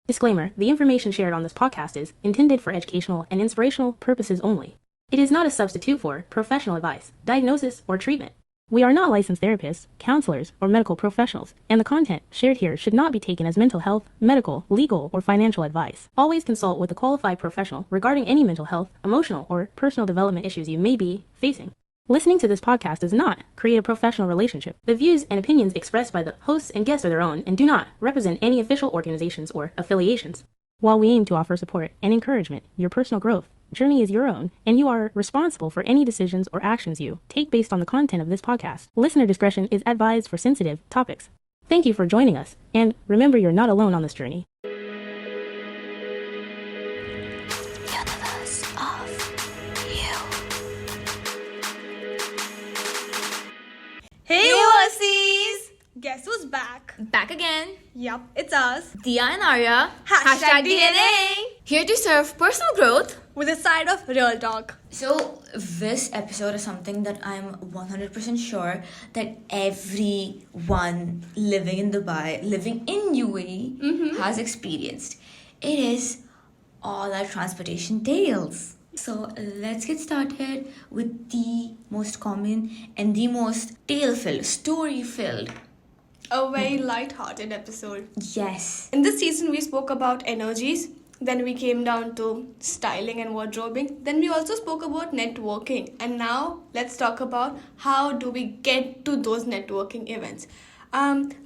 Disclaimer: the information shared on this podcast is intended for educational and inspirational purposes only. It is not a substitute for professional advice, diagnosis, or treatment. We are not licensed therapists, counselors, or medical professionals, and the content shared here should not be taken as mental health, medical, legal, or financial advice. Always consult with a qualified professional regarding any mental health, emotional, or personal development issues you may be facing. Listening to this podcast does not create a professional relationship. The views and opinions expressed by the hosts and guests are their own and do not represent any official organizations or affiliations. While we aim to offer support and encouragement, your personal growth journey is your own, and you are responsible for any decisions or actions you take based on the content of this podcast. Listener discretion is advised for sensitive topics. Thank you for joining us, and remember you're not alone on this journey. Universe of you. Hey UoYs! Guess who's back? Back again. Yup, it's us. Dia and Arya. Hashtag DnA. Here to serve personal growth With a side of real talk. So, this episode is something that I'm 100% sure that everyone living in Dubai, living in UAE, has experienced. It is all our transportation tales. So, let's get started with the most common and the most tale-filled, story-filled. A very light-hearted episode. Yes. In this season, we spoke about energies. Then we came down to styling and wardrobing. Then we also spoke about networking. And now let's talk about how do we get to those networking events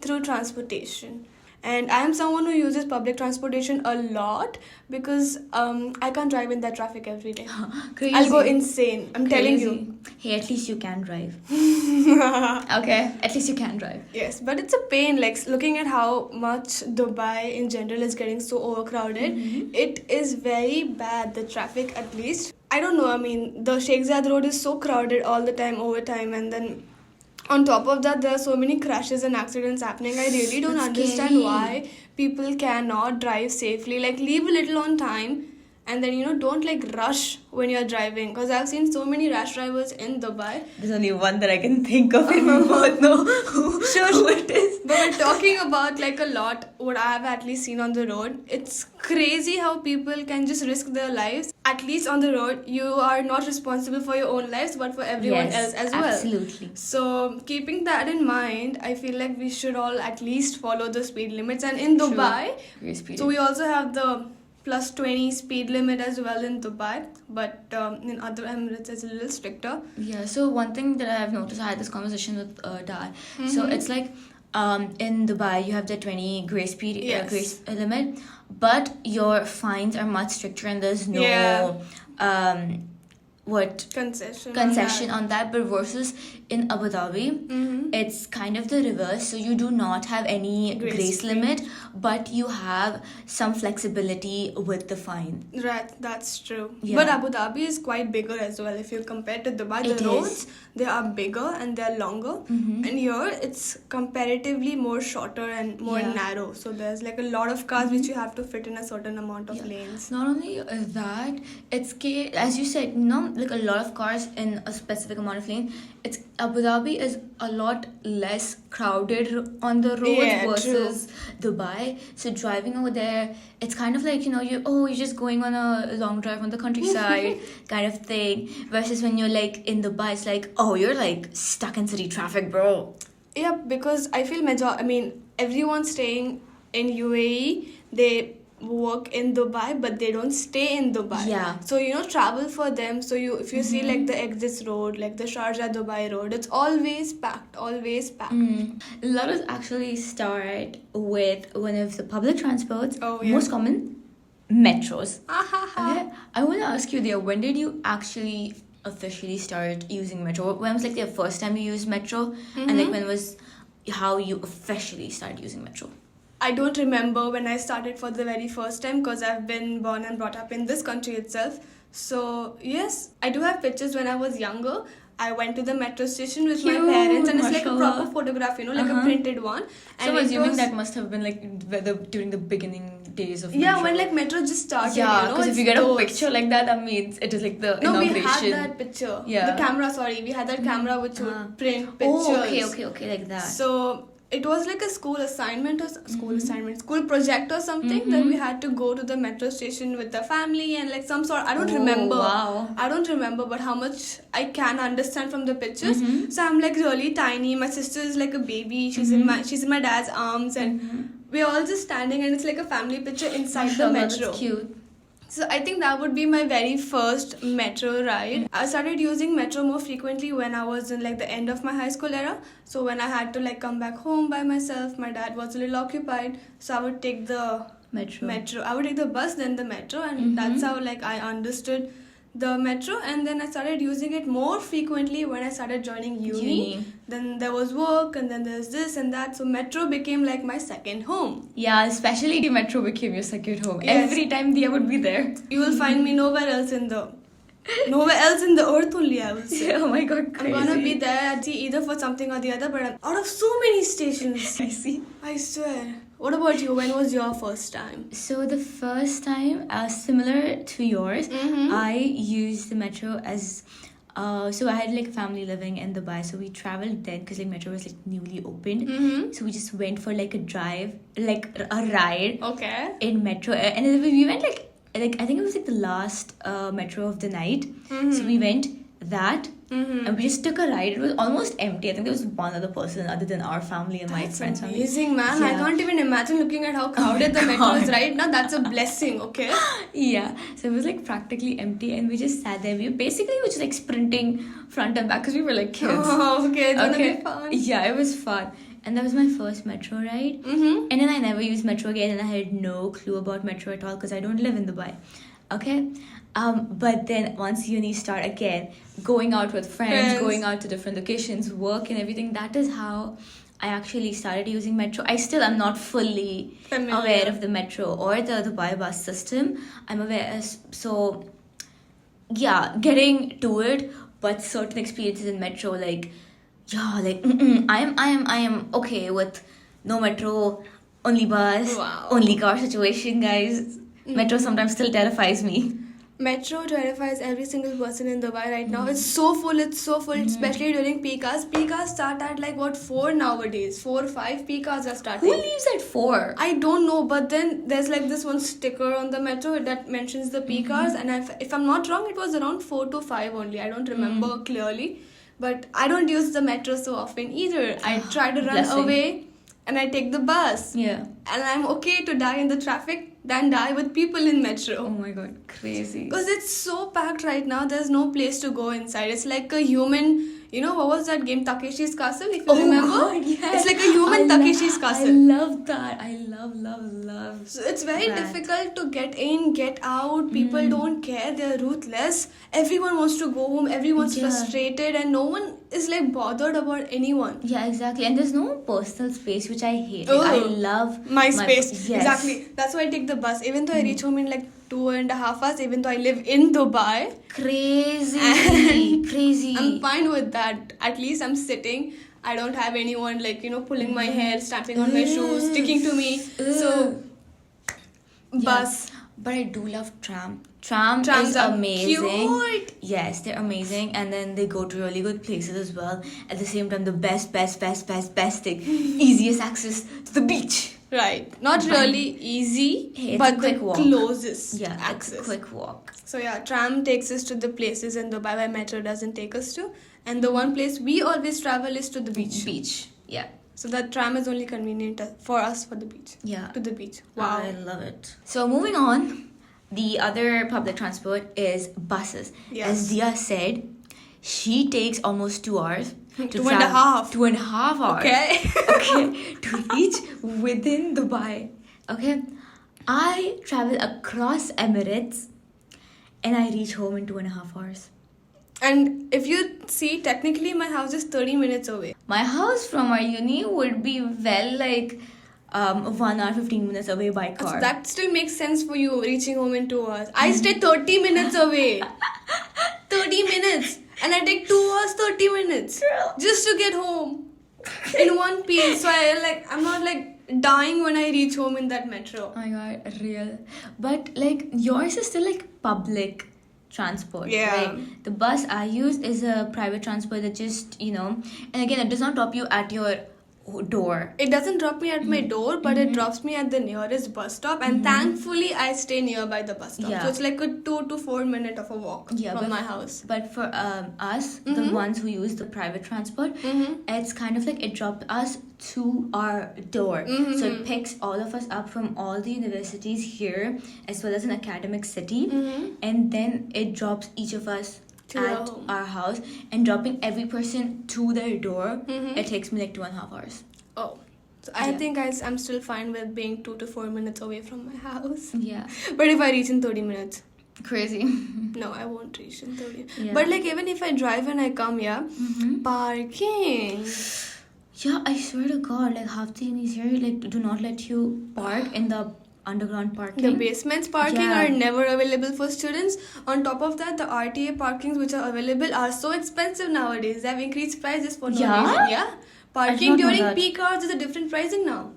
through transportation. And I'm someone who uses public transportation a lot because I can't drive in that traffic every day. Crazy. I'll go insane. I'm telling you. Hey, at least you can drive. Okay, at least you can drive. Yes, but it's a pain. Like looking at how much Dubai in general is getting so overcrowded, it is very bad. The traffic, at least. I don't know. I mean, the Sheikh Zayed road is so crowded all the time, over time, and then on top of that, there are so many crashes and accidents happening. I really don't That's understand scary. why people cannot drive safely. Like leave a little on time. And then, don't like rush when you're driving. Because I've seen so many rash drivers in Dubai. There's only one that I can think of, and we both know who it is. But we're talking about like a lot what I have at least seen on the road. It's crazy how people can just risk their lives. At least on the road, you are not responsible for your own lives, but for everyone else as well. Absolutely. So keeping that in mind, I feel like we should all at least follow the speed limits. And in Dubai, so we also have the plus 20 speed limit as well in Dubai, but in other emirates it's a little stricter. Yeah, so one thing that I have noticed, I had this conversation with Dar. So it's like in Dubai, you have the 20 grace period, Yes. grace limit, but your fines are much stricter and there's no concession on that. But versus in Abu Dhabi, it's kind of the reverse. So you do not have any grace limit, but you have some flexibility with the fine. Right, that's true. Yeah. But Abu Dhabi is quite bigger as well. If you compare to Dubai, It the is. roads, they are bigger and they're longer. And here, it's comparatively more shorter and more narrow. So there's like a lot of cars which you have to fit in a certain amount of lanes. Not only that, it's as you said, like a lot of cars in a specific amount of lane. It's Abu Dhabi is a lot less crowded on the roads versus Dubai. So driving over there, it's kind of like you're just going on a long drive on the countryside kind of thing. Versus when you're like in Dubai, it's like you're like stuck in city traffic, bro. Yeah, because I feel everyone staying in UAE, they work in Dubai, but they don't stay in Dubai. Yeah. So travel for them. So if you see like the exits road, like the Sharjah Dubai road, it's always packed. A lot of actually start with one of the public transports, most common, metros. Okay, I want to ask you there, when did you actually officially start using metro? When was like the first time you used metro, and like when was how you officially started using metro? I don't remember when I started for the very first time because I've been born and brought up in this country itself. So yes, I do have pictures when I was younger. I went to the metro station with my parents, and it's like a proper photograph, like a printed one. And so I'm assuming that must have been like during the beginning days of metro. When like metro just started. Yeah, because if you get a picture like that means it is like the inauguration. We had that picture. Yeah. The camera, we had that camera which would print pictures. Oh, okay, like that. So it was like a school assignment or school project or something that we had to go to the metro station with the family and like some sort. I don't remember. Wow. I don't remember, but how much I can understand from the pictures. So I'm like really tiny. My sister is like a baby. She's in my dad's arms, and we're all just standing, and it's like a family picture inside the metro. That's cute. So I think that would be my very first metro ride. I started using metro more frequently when I was in like the end of my high school era. So when I had to like come back home by myself, my dad was a little occupied. So I would take the metro. I would take the bus, then the metro, and that's how like I understood the metro. And then I started using it more frequently when I started joining uni. Then there was work, and then there's this and that. So metro became like my second home. Yeah, especially the metro became your second home. Yes. Every time I would be there. You will find me nowhere else in the earth only, I will say. Oh my god, crazy. I'm gonna be there either for something or the other, but I'm out of so many stations. I see. I swear. What about you? When was your first time? So the first time, similar to yours, I used the metro as... so I had like family living in Dubai, so we traveled then because like metro was like newly opened. So we just went for like a drive, like a ride. Okay. In metro, and then we went like I think it was like the last metro of the night. So we went that, and we just took a ride. It was almost empty. I think there was one other person other than our family and my friends' family. Amazing, man. Yeah. I can't even imagine looking at how crowded the metro is right now. That's a blessing, okay? Yeah, so it was like practically empty, and we just sat there. We were just like sprinting front and back because we were like kids. Oh, okay. It's gonna be fun. Yeah, it was fun. And that was my first metro ride. And then I never used metro again, and I had no clue about metro at all because I don't live in Dubai. Okay? But then once uni start again, going out with friends, going out to different locations, work and everything, that is how I actually started using metro. I still am not fully aware of the metro or the Dubai bus system. I'm aware, so yeah, getting to it, but certain experiences in metro, like, yeah, like, I am okay with no metro, only bus, only car situation, guys. Metro sometimes still terrifies me. Metro terrifies every single person in Dubai right now. It's so full, especially during peak hours. Peak hours start at like 4 nowadays. 4 or 5 peak hours are starting. Who leaves at 4? I don't know, but then there's like this one sticker on the metro that mentions the peak hours, and if I'm not wrong, it was around 4 to 5 only. I don't remember clearly, but I don't use the metro so often either. I try to run away, and I take the bus. Yeah. And I'm okay to die in the traffic than die with people in metro. Oh my god, crazy. Because it's so packed right now, there's no place to go inside. It's like a human, what was that game, Takeshi's Castle, if you remember? God, yes. It's like a human Takeshi's Castle. I love that. I love. So it's very difficult to get in, get out. People don't care, they're ruthless. Everyone wants to go home, everyone's frustrated, and no one is like bothered about anyone. Yeah, exactly. And there's no personal space, which I hate. Like, I love my space. Yes. Exactly. That's why I take the bus. Even though I reach home in like 2.5 hours, even though I live in Dubai. Crazy. I'm fine with that. At least I'm sitting. I don't have anyone like, pulling my hair, stamping on my shoes, sticking to me. So, bus. But I do love tram. Trams is are amazing. Cute. Yes, they're amazing, and then they go to really good places as well. At the same time, the best thing, easiest access to the beach. Right. Not really easy, Hey, but the closest access. access. A quick walk. So yeah, tram takes us to the places in Dubai where metro doesn't take us to. And the one place we always travel is to the beach. Yeah. So that tram is only convenient for us for the beach. Yeah. To the beach. Wow. I love it. So moving on, the other public transport is buses. Yes. As Dia said, she takes almost 2 hours. To 2.5. 2.5 hours. Okay. To reach within Dubai. Okay. I travel across Emirates and I reach home in 2.5 hours. And if you see, technically my house is 30 minutes away. My house from our uni would be like 1 hour 15 minutes away by car. So that still makes sense for you, reaching home in 2 hours. I stay 30 minutes away. 30 minutes. And I take 2 hours 30 minutes. Girl. Just to get home. In one piece. So I'm not like dying when I reach home in that metro. Oh my god, real. But like yours is still like public transport. Yeah. Right? The bus I use is a private transport that just, and again, it does not drop you at your door. It doesn't drop me at my door, but it drops me at the nearest bus stop, and thankfully I stay nearby the bus stop. Yeah. So it's like a 2 to 4 minute of a walk from my house. But for us, the ones who use the private transport, it's kind of like it dropped us to our door. So it picks all of us up from all the universities here, as well as an academic city, and then it drops each of us at our house, and dropping every person to their door, it takes me like 2.5 hours. Oh. So I think I'm still fine with being 2 to 4 minutes away from my house. Yeah. But if I reach in 30 minutes, Crazy. no, I won't reach in 30. Yeah. But like even if I drive and I come here, parking. Yeah, I swear to God, like half the unis here like do not let you park in the underground parking. The basements parking are never available for students. On top of that, the RTA parkings which are available are so expensive nowadays. They have increased prices for no reason. Yeah. Parking during peak hours is a different pricing now.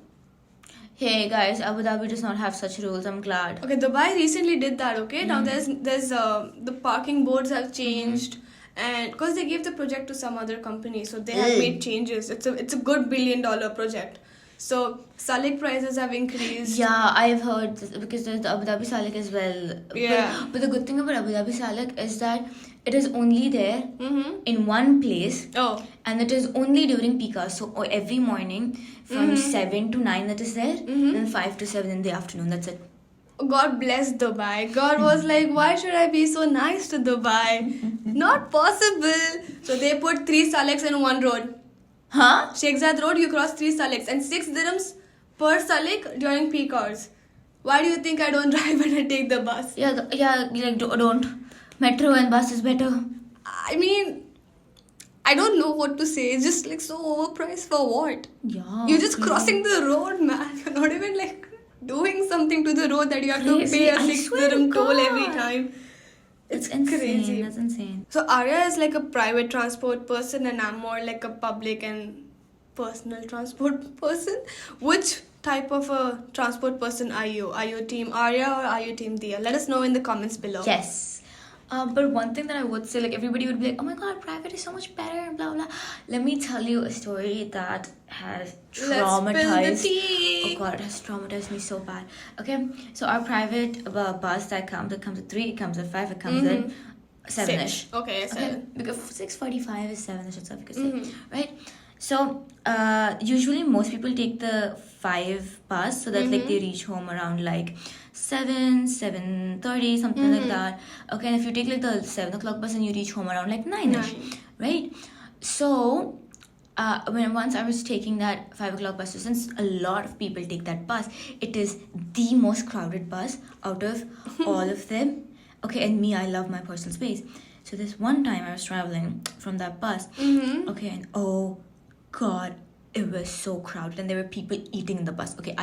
Hey guys, Abu Dhabi does not have such rules. I'm glad. Okay, Dubai recently did that. Okay, now there's the parking boards have changed, and because they gave the project to some other company, so they have made changes. It's a good $1 billion project. So Salik prices have increased. Yeah, I've heard this because there's the Abu Dhabi Salik as well. Yeah. But the good thing about Abu Dhabi Salik is that it is only there in one place. Oh. And it is only during peak hours. So every morning from 7 to 9 that is there. And 5 to 7 in the afternoon. That's it. God bless Dubai. God was like, why should I be so nice to Dubai? Not possible. So they put 3 Saliks in one road. Huh? Sheikh Zayed Road, you cross 3 Saliks and 6 dirhams per Salik during peak hours. Why do you think I don't drive when I take the bus? Yeah, like don't. Metro and bus is better. I mean, I don't know what to say. It's just like so overpriced for what? Yeah. You're just crossing the road, man. You're not even like doing something to the road that you have to pay a 6 dirham toll every time. It's insane. Crazy. That's insane. So Arya is like a private transport person and I'm more like a public and personal transport person. Which type of a transport person are you? Are you team Arya or are you team Dia? Let us know in the comments below. Yes. But one thing that I would say, like everybody would be like, oh my god, private is so much better and blah blah. Let me tell you a story that has traumatized. Let's spill the tea. Oh god, it has traumatized me so bad. Okay, so our private bus that comes at 3, it comes at 5, it comes at 7ish. Okay, 7. Because 6:45 is 7ish itself, you could say, right? So usually most people take the 5 bus so that like they reach home around like 7:30, something like that. Okay, and if you take like the 7 o'clock bus and you reach home around like 9ish, right? So once I was taking that 5 o'clock bus, so since a lot of people take that bus, it is the most crowded bus out of all of them. Okay, and me, I love my personal space. So this one time I was traveling from that bus, okay, and oh god, it was so crowded and there were people eating in the bus. Okay,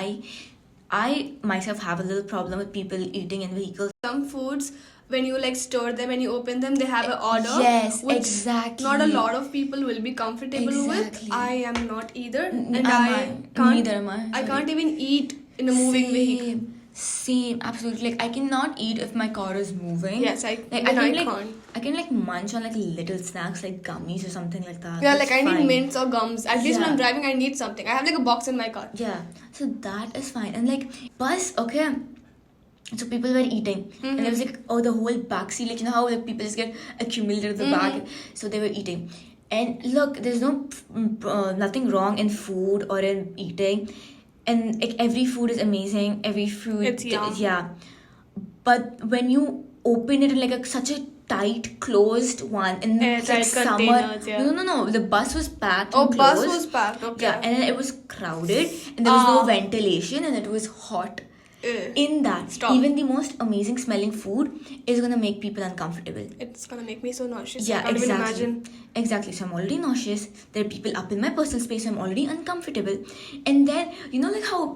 I myself have a little problem with people eating in vehicles. Some foods, when you like store them and you open them, they have an order. Yes, which exactly. Not a lot of people will be comfortable with. Exactly. I am not either, and Neither am I. I can't even eat in a moving vehicle. Same, absolutely. Like I cannot eat if my car is moving. Yes, I can like munch on like little snacks like gummies or something like that. Yeah, That's like I fine. need mints or gums. At least when I'm driving, I need something. I have like a box in my car. Yeah, so that is fine. And like bus, okay. So people were eating, and there was like the whole backseat, like you know how like people just get accumulated at the back. So they were eating, and look, there's no nothing wrong in food or in eating. And like every food is amazing, every food, it's yum. Yeah. But when you open it in like such a tight, closed one, in like summer, no, the bus was packed. Oh, and bus closed. was packed. Okay. Yeah, and then it was crowded, and there was no ventilation, and it was hot. In that, even the most amazing smelling food is gonna make people uncomfortable. It's gonna make me so nauseous. Yeah, I can't exactly. even imagine. Exactly. So I'm already nauseous. There are people up in my personal space. So I'm already uncomfortable. And then you know like how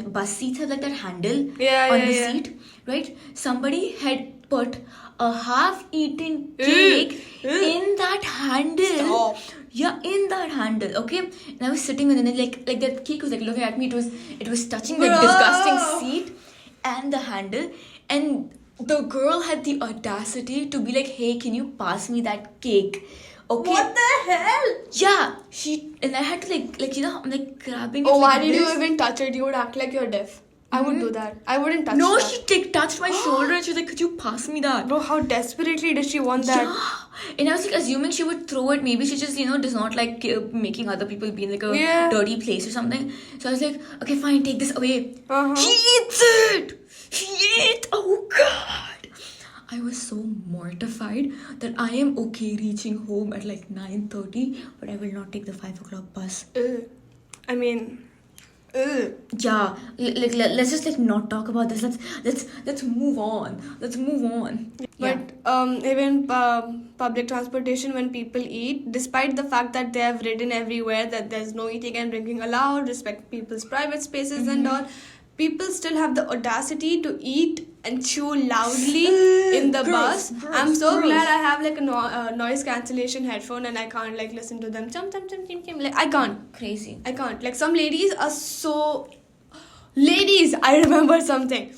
bus seats have like that handle on the seat, right? Somebody had put a half-eaten cake in that handle. Stop. Yeah, in that handle, okay? And I was sitting with it, and like that cake was like looking at me. It was touching the disgusting seat and the handle. And the girl had the audacity to be like, "Hey, can you pass me that cake?" Okay. What the hell? Yeah, and I had to I'm like grabbing it. Oh, why like did you this. even touch it? You would act like you're deaf. I would do that. I wouldn't touch No, that. she touched my shoulder and she was like, "Could you pass me that?" Bro, how desperately did she want that? Yeah. And I was like assuming she would throw it. Maybe she just, does not like making other people be in like a Yeah. dirty place or something. So I was like, okay, fine, take this away. Uh-huh. He eats it! He ate! Oh God! I was so mortified that I am okay reaching home at like 9:30, but I will not take the 5 o'clock bus. I mean, Yeah, let's just like not talk about this. Let's move on. Let's move on. But even public transportation, when people eat, despite the fact that they have written everywhere that there's no eating and drinking allowed, respect people's private spaces and all, people still have the audacity to eat and chew loudly in the bus. I'm so glad I have like a noise cancellation headphone and I can't like listen to them. Chum chum chum chum chum. Like I can't. Crazy. I can't. Like some ladies are so. Ladies, I remember something.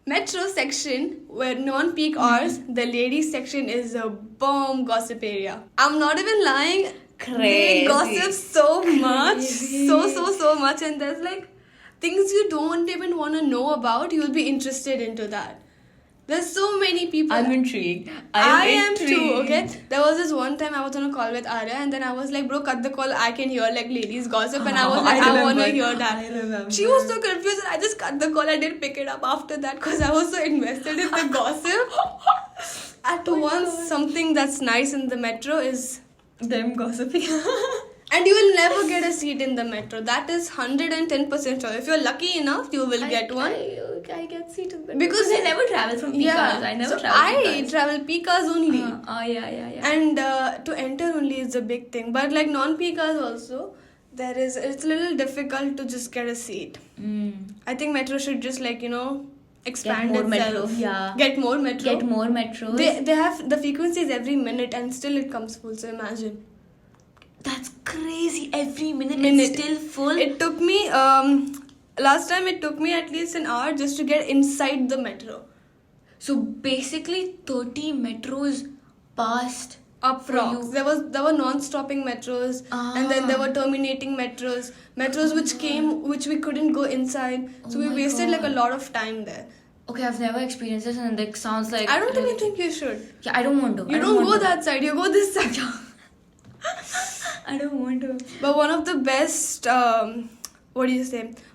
Metro section where non-peak hours, the ladies section is a bomb gossip area. I'm not even lying. Crazy. They gossip so much, so much, and there's like things you don't even want to know about. You'll be interested into that. There's so many people. I'm intrigued. I am too, okay? There was this one time I was on a call with Arya and then I was like, bro, cut the call. I can hear like ladies gossip and I was like, I want to hear that. I remember. She was so confused and I just cut the call. I didn't pick it up after that because I was so invested in the gossip. At once, something that's nice in the metro is... them gossiping. And you will never get a seat in the metro. That is 110% sure. If you're lucky enough, you will get one. I get seat in the Because I never travel from peak hours. I never travel I travel peak hours only. Yeah. And to enter only is a big thing. But like non-peak hours also, it's a little difficult to just get a seat. I think metro should just expand Get more itself. metro, yeah. Get more metro. Get more metros. They have the frequencies every minute and still it comes full. So imagine. That's crazy. Every minute it's still full. It took me last time it took me at least an hour just to get inside the metro. So basically 30 metros passed Up for rocks. you. There were non-stopping metros and then there were terminating metros which we couldn't go inside. So we my wasted like a God. lot of time there. Okay, I've never experienced this and it sounds like... I don't even think you should. Yeah, I don't want to. You don't go that side, you go this side. I don't want to. But one of the best,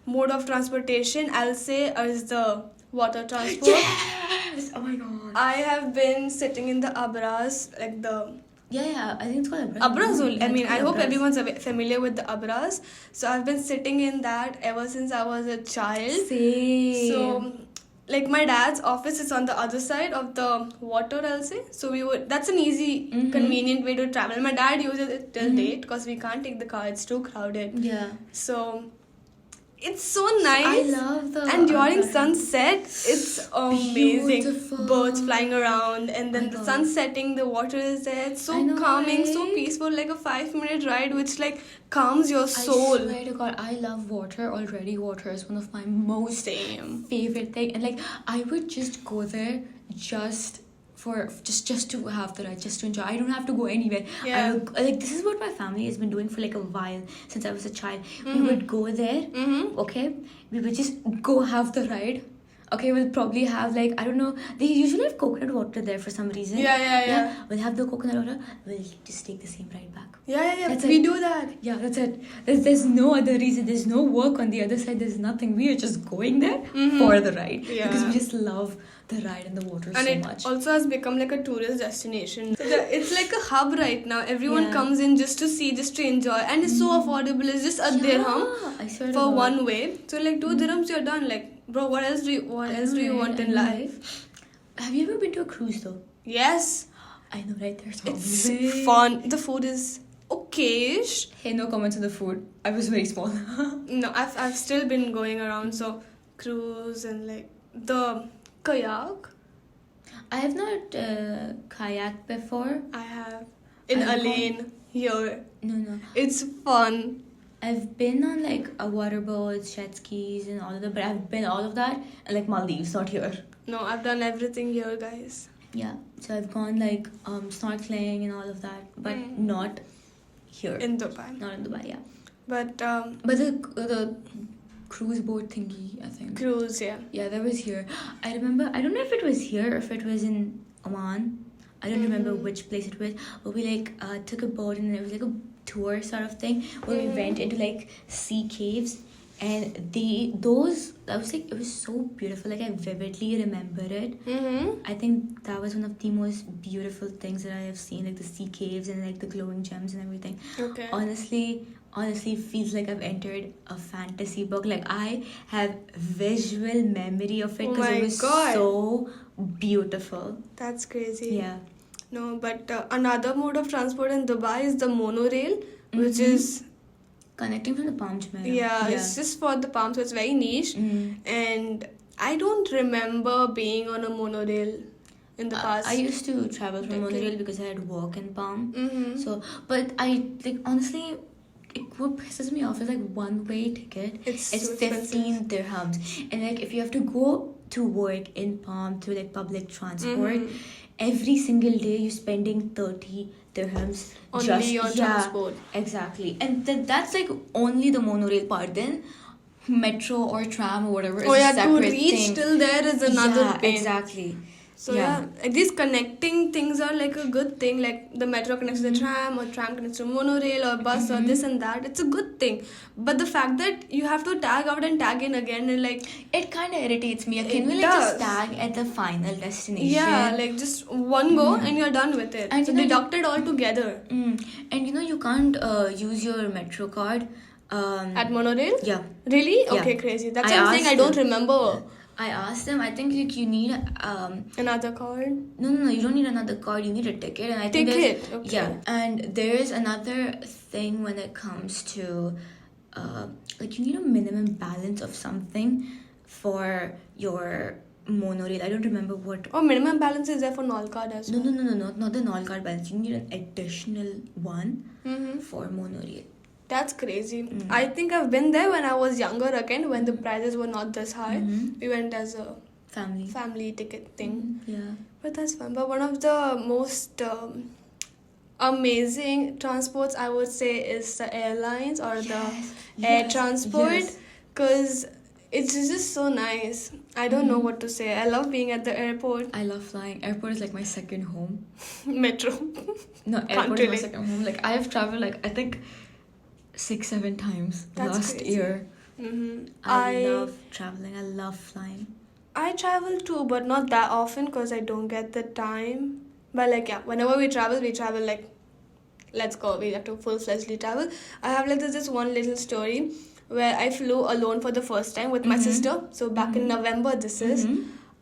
mode of transportation, I'll say, is the water transport. Yes! Oh my God. I have been sitting in the abras, like the... Yeah, I think it's called abras. Abras only. Yeah, I it's mean, I called hope abras. everyone's familiar with the abras. So I've been sitting in that ever since I was a child. Same. So, like my dad's office is on the other side of the water, I'll say. So that's an easy, convenient way to travel. My dad uses it till date because we can't take the car. It's too crowded. Yeah. So it's so nice. I love the... And during sunset, it's amazing. Beautiful. Birds flying around, and then My the God. sun setting, the water is there. It's I so know, calming, so right? peaceful, like a 5-minute ride, which like calms your soul. I swear to God, I love water already. Water is one of my most favorite thing. And like, I would just go there just to have the ride, just to enjoy. I don't have to go anywhere. Yeah. This is what my family has been doing for like a while since I was a child. We would go there, okay? We would just go have the ride. Okay, we'll probably have like, I don't know, they usually have coconut water there for some reason. Yeah. We'll have the coconut water, we'll just take the same ride back. Yeah. That's We it. do that. Yeah, that's it. There's no other reason. There's no work on the other side. There's nothing. We are just going there for the ride. Yeah. Because we just love the ride and the water And so it much. also has become like a tourist destination. So it's like a hub right now. Everyone Yeah. comes in just to see, just to enjoy. And it's so affordable. It's just a dirham I swear to for God. one way. So like 2 dirhams, you're done. Like, bro, what else do you want in life? Have you ever been to a cruise though? Yes. I know, right? There's It's always... fun. The food is okayish. Hey, no comments on the food. I was very small. No, I've still been going around. So cruise and like the kayak. I have not kayaked before. I have in I've Alain here. No. It's fun. I've been on like a water boats, jet skis and all of that, but I've been all of that and like Maldives, not here. No, I've done everything here, guys. Yeah, so I've gone like snorkeling and all of that, but not here. In Dubai. Not in Dubai, yeah. But But the cruise boat thingy, I think. cruise, yeah. Yeah, that was here. I remember. I don't know if it was here or if it was in Oman. I don't remember which place it was. But we like took a boat and it was like a tour sort of thing where we went into like sea caves. And I was like, it was so beautiful. Like I vividly remember it. I think that was one of the most beautiful things that I have seen, like the sea caves and like the glowing gems and everything. Okay. Honestly, it feels like I've entered a fantasy book. Like I have visual memory of it Oh because my it was God. so beautiful. That's crazy. Yeah. No, but another mode of transport in Dubai is the monorail, which is Connecting from the Palm Jumeirah. yeah, it's just for the palm, so it's very niche. And I don't remember being on a monorail in the past. I used to travel from monorail because I had work in Palm. So, but I like honestly, what pisses me off is like one-way ticket. It's so 15 dirhams, and like if you have to go to work in Palm through like public transport, every single day you're spending 30 dirhams Only on transport. Exactly, and that's like only the monorail part. Then metro or tram or whatever is Oh a yeah, to separate reach thing. till there is another Yeah, pain. exactly. So yeah, these connecting things are like a good thing. Like the metro connects to the tram, or tram connects to monorail or bus or this and that. It's a good thing. But the fact that you have to tag out and tag in again and like It kind of irritates me. Can we like does. just tag at the final destination? yeah, like just one go and you're done with it. And so you know, deduct it all together. And you know you can't use your metro card. At monorail? Yeah. Really? Yeah. Okay, crazy. That's I what I'm saying. I asked don't them. remember I asked them. I think like you need another card. no, you don't need another card. You need a ticket. And I think Ticket, there's- okay. Yeah, and there is another thing when it comes to like you need a minimum balance of something for your monorail. I don't remember what. Oh, minimum balance is there for Nol card as well. No, not the null card balance. You need an additional one for monorail. That's crazy. I think I've been there when I was younger again, when the prices were not this high. We went as a Family. family ticket thing. Yeah. But that's fun. But one of the most amazing transports, I would say, is the airlines or the air transport. yes. Because it's just so nice. I don't know what to say. I love being at the airport. I love flying. Airport is like my second home. Metro. No, Can't airport is my relate. second home. Like I have traveled like I think 6-7 times That's last crazy. year. Mm-hmm. I love traveling. I love flying. I travel too, but not that often because I don't get the time. But like yeah, whenever we travel like, let's go. We have to full-fledgedly travel. I have like this one little story where I flew alone for the first time with my sister. So back in November, this is.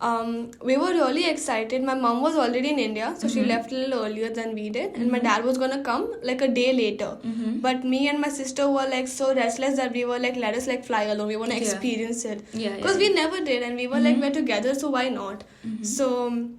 We were really excited. My mom was already in India, so she left a little earlier than we did, and my dad was gonna come like a day later. But me and my sister were like so restless that we were like, let us like fly alone. We wanna experience it, Yeah, because we never did, and we were like, we're together, so why not? So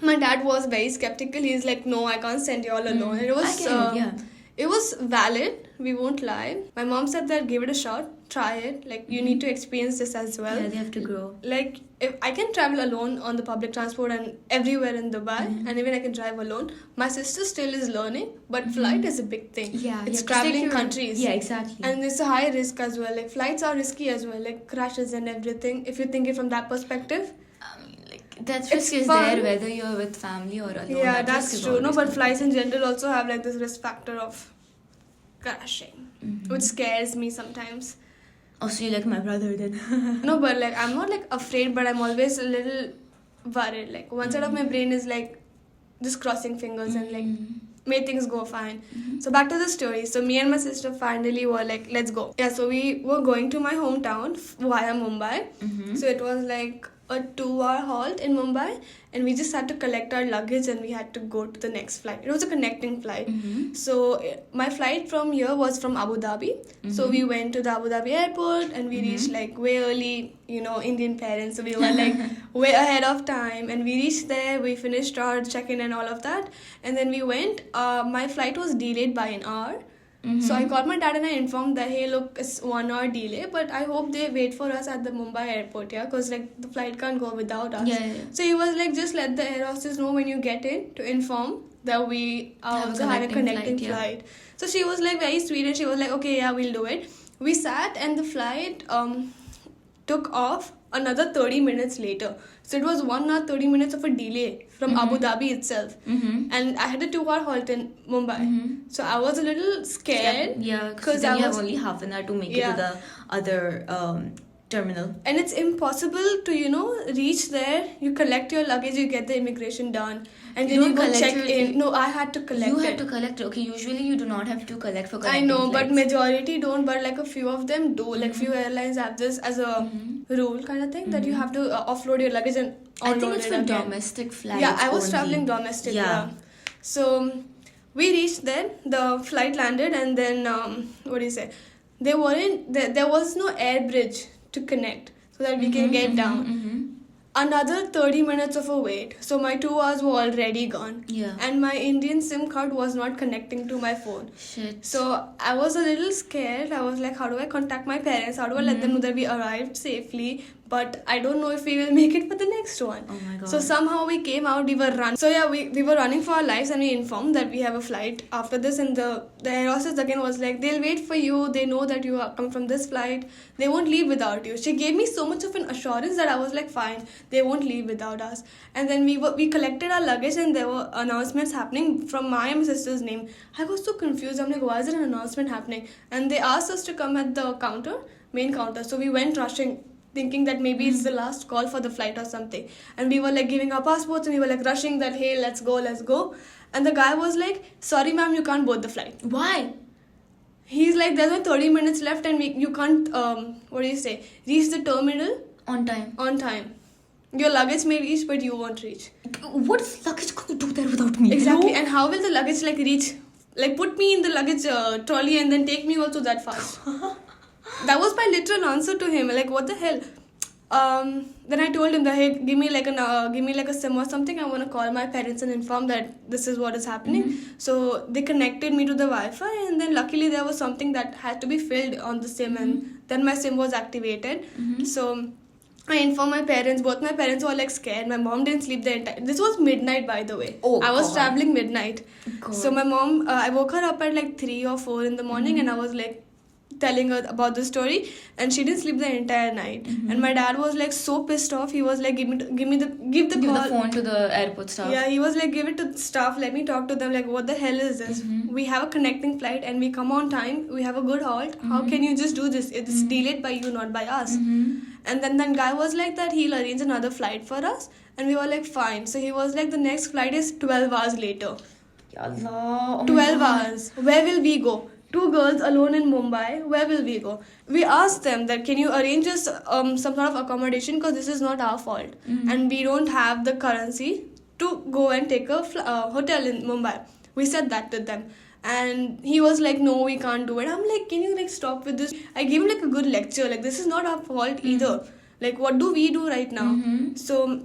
my dad was very skeptical. He's like, no, I can't send you all alone. And it was I get it, yeah. it was valid. We won't lie. My mom said that give it a shot, try it. Like you need to experience this as well. Yeah, they have to grow. Like if I can travel alone on the public transport and everywhere in Dubai, and even I can drive alone. My sister still is learning, but flight is a big thing. Yeah, It's you have to take traveling your- countries. Yeah, exactly. And it's a high risk as well. Like flights are risky as well, like crashes and everything. If you think it from that perspective. I mean, like that It's risk is fun. there whether you're with family or alone. Yeah, That risk that's is true. No, always but there. flights in general also have like this risk factor of crashing, which scares me sometimes. Oh, so you're like my brother then. No, but like I'm not like afraid, but I'm always a little worried. Like one side of my brain is like just crossing fingers and like may things go fine. So back to the story. So me and my sister finally were like, let's go. Yeah, so we were going to my hometown via Mumbai. So it was like a 2-hour halt in Mumbai, and we just had to collect our luggage and we had to go to the next flight. It was a connecting flight. So my flight from here was from Abu Dhabi. So we went to the Abu Dhabi airport and we reached like way early, you know, Indian parents. So we were like way ahead of time, and we reached there, we finished our check-in and all of that, and then we went. My flight was delayed by an hour. So I called my dad and I informed that, hey, look, it's 1 hour delay, but I hope they wait for us at the Mumbai airport, yeah, because like the flight can't go without us. Yeah. So he was like, just let the air hostess know when you get in to inform that we are also having a connecting flight. So she was like very sweet and she was like, okay, yeah, we'll do it. We sat and the flight took off another 30 minutes later. So it was 1 hour 30 minutes of a delay from Abu Dhabi itself. And I had a 2-hour halt in Mumbai. So I was a little scared. Yeah, because then you have only half an hour to make it to the other terminal. And it's impossible to, you know, reach there. You collect your luggage, you get the immigration done. And then you go check in. No, I had to collect it. You had to collect it. Okay, usually you do not have to collect for collecting I know, flights. but majority don't. But like a few of them do. Like few airlines have this as a rule kind of thing that you have to offload your luggage and I think unload it's it for again. domestic flights. Yeah, I was only. traveling domestic. Yeah. So we reached there. The flight landed, and then what do you say? There was no air bridge to connect so that we can get down. Another 30 minutes of a wait. So my 2 hours were already gone. Yeah. And my Indian SIM card was not connecting to my phone. Shit. So I was a little scared. I was like, how do I contact my parents? How do I let them know that we arrived safely? But I don't know if we will make it for the next one. Oh my god. So somehow we came out, we were running. So yeah, we were running for our lives and we informed that we have a flight after this. And the air hostess again was like, they'll wait for you. They know that you are come from this flight. They won't leave without you. She gave me so much of an assurance that I was like, fine, they won't leave without us. And then we collected our luggage and there were announcements happening from my and my sister's name. I was so confused. I'm like, why is there an announcement happening? And they asked us to come at the main counter. So we went rushing, thinking that maybe it's the last call for the flight or something. And we were like giving our passports and we were like rushing that, hey, let's go. And the guy was like, sorry ma'am, you can't board the flight. Why? He's like, there's only 30 minutes left and you can't, reach the terminal On time. Your luggage may reach, but you won't reach. What is luggage going to do there without me? Exactly. You know? And how will the luggage reach? Like put me in the luggage trolley and then take me also that fast. That was my literal answer to him. Like, what the hell? Then I told him that, hey, give me like a SIM or something. I want to call my parents and inform that this is what is happening. So they connected me to the Wi-Fi, and then luckily there was something that had to be filled on the SIM, and then my SIM was activated. So I informed my parents. Both my parents were like scared. My mom didn't sleep the entire. This was midnight, by the way. Oh, I was God. traveling midnight. God. So my mom, I woke her up at like 3 or 4 in the morning, and I was like telling her about the story, and she didn't sleep the entire night. And my dad was like so pissed off. He was like, give the phone to the airport staff. Yeah, he was like, give it to staff, let me talk to them. Like, what the hell is this? We have a connecting flight and we come on time, we have a good halt. How can you just do this? It's delayed by you, not by us. And then that guy was like that he'll arrange another flight for us, and we were like, fine. So he was like, the next flight is 12 hours later. Ya Allah. Oh 12 hours. Where will we go? 2 girls alone in Mumbai. Where will we go? We asked them that, can you arrange us some sort of accommodation, because this is not our fault. And we don't have the currency to go and take a hotel in Mumbai. We said that to them. And he was like, no, we can't do it. I'm like, can you stop with this? I gave him a good lecture. This is not our fault either. What do we do right now? So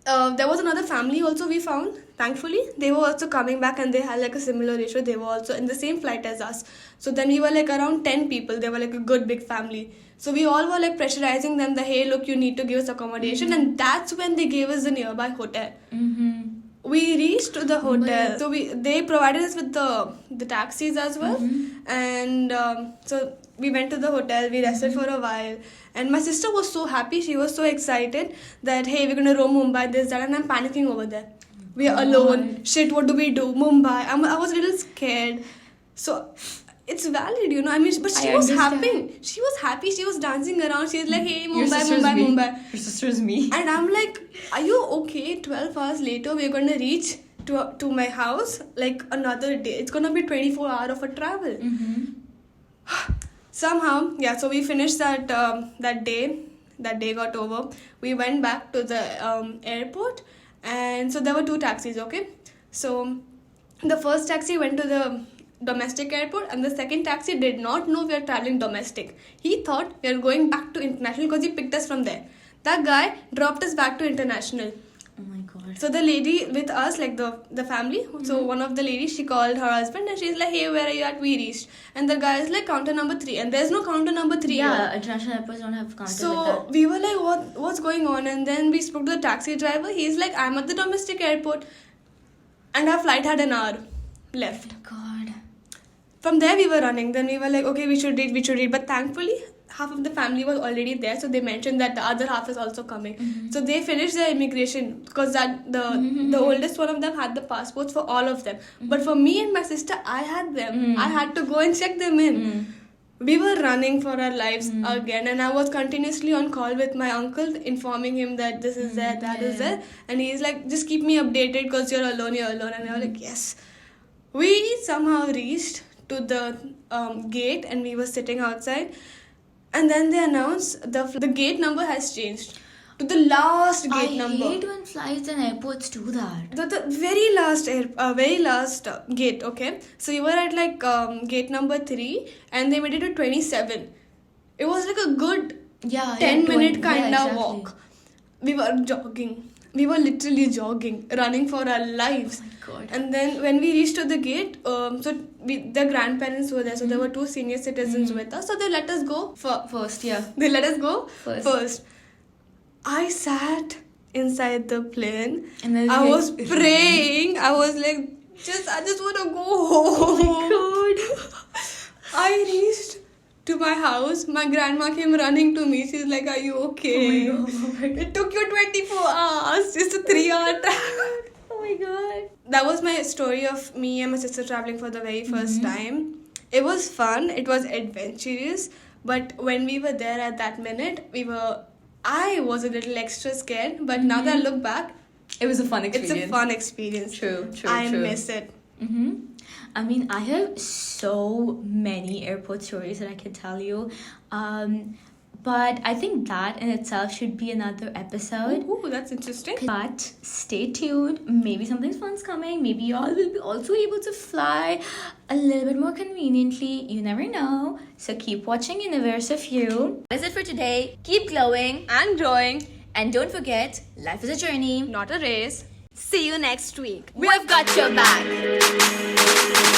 there was another family also we found. Thankfully, they were also coming back and they had a similar issue. They were also in the same flight as us. So then we were around 10 people. They were a good big family. So we all were pressurizing them that, hey, look, you need to give us accommodation. And that's when they gave us the nearby hotel. We reached the hotel. So they provided us with the taxis as well. And so we went to the hotel. We rested for a while. And my sister was so happy. She was so excited that, hey, we're going to roam Mumbai, this, that. And I'm panicking over there. We are alone. Shit, what do we do? Mumbai. I was a little scared. So it's valid, but she was happy. She was happy. She was dancing around. She was like, hey, Mumbai. Your sister's me. And I'm like, are you okay? 12 hours later, we're going to reach to my house another day. It's going to be 24 hours of a travel. Somehow, yeah, so we finished that day. That day got over. We went back to the airport. And so there were 2 taxis, okay? So the first taxi went to the domestic airport, and the second taxi did not know we are traveling domestic. He thought we are going back to international because he picked us from there. That guy dropped us back to international. Oh my gosh. So the lady with us, like the family, so one of the ladies, she called her husband and she's like, hey, where are you at? We reached. And the guy is like, counter number 3. And there's no counter number 3 Yeah, here. international airports don't have counters So like that. we were like, what's going on? And then we spoke to the taxi driver. He's like, I'm at the domestic airport. And our flight had an hour left. God. From there we were running. Then we were like, okay, we should read. But thankfully, half of the family was already there. So they mentioned that the other half is also coming. So they finished their immigration because that the oldest one of them had the passports for all of them. But for me and my sister, I had them. I had to go and check them in. We were running for our lives again, and I was continuously on call with my uncle, informing him that this is there, that is there. And he's like, just keep me updated because you're alone. And I was like, yes. We somehow reached to the gate, and we were sitting outside. And then they announced the gate number has changed to the last gate number. I hate when flights and airports do that. The very last gate, okay? So you were at like gate number 3 and they made it to 27. It was like a good 10-minute kind of walk. We were jogging. We were literally jogging, running for our lives. Oh my God. And then when we reached to the gate, the grandparents were there. So there were 2 senior citizens with us. So they let us go First, yeah. They let us go First. I sat inside the plane. And then I was praying. I was like, I just want to go home. Oh my God. I reached to my house. My grandma came running to me. She's like, are you okay? Oh my God. It took you 24 hours. Just a 3-hour travel. Oh my God. That was my story of me and my sister traveling for the very first time. It was fun. It was adventurous. But when we were there at that minute, I was a little extra scared. But now that I look back, It was a fun experience. it's a fun experience. True. I miss it. I mean, I have so many airport stories that I can tell you. But I think that in itself should be another episode. Ooh, that's interesting. But stay tuned. Maybe something fun's coming. Maybe y'all will be also able to fly a little bit more conveniently. You never know. So keep watching Universe of You. That's it for today. Keep glowing. And growing, And don't forget, life is a journey. not a race. See you next week. We've got your back.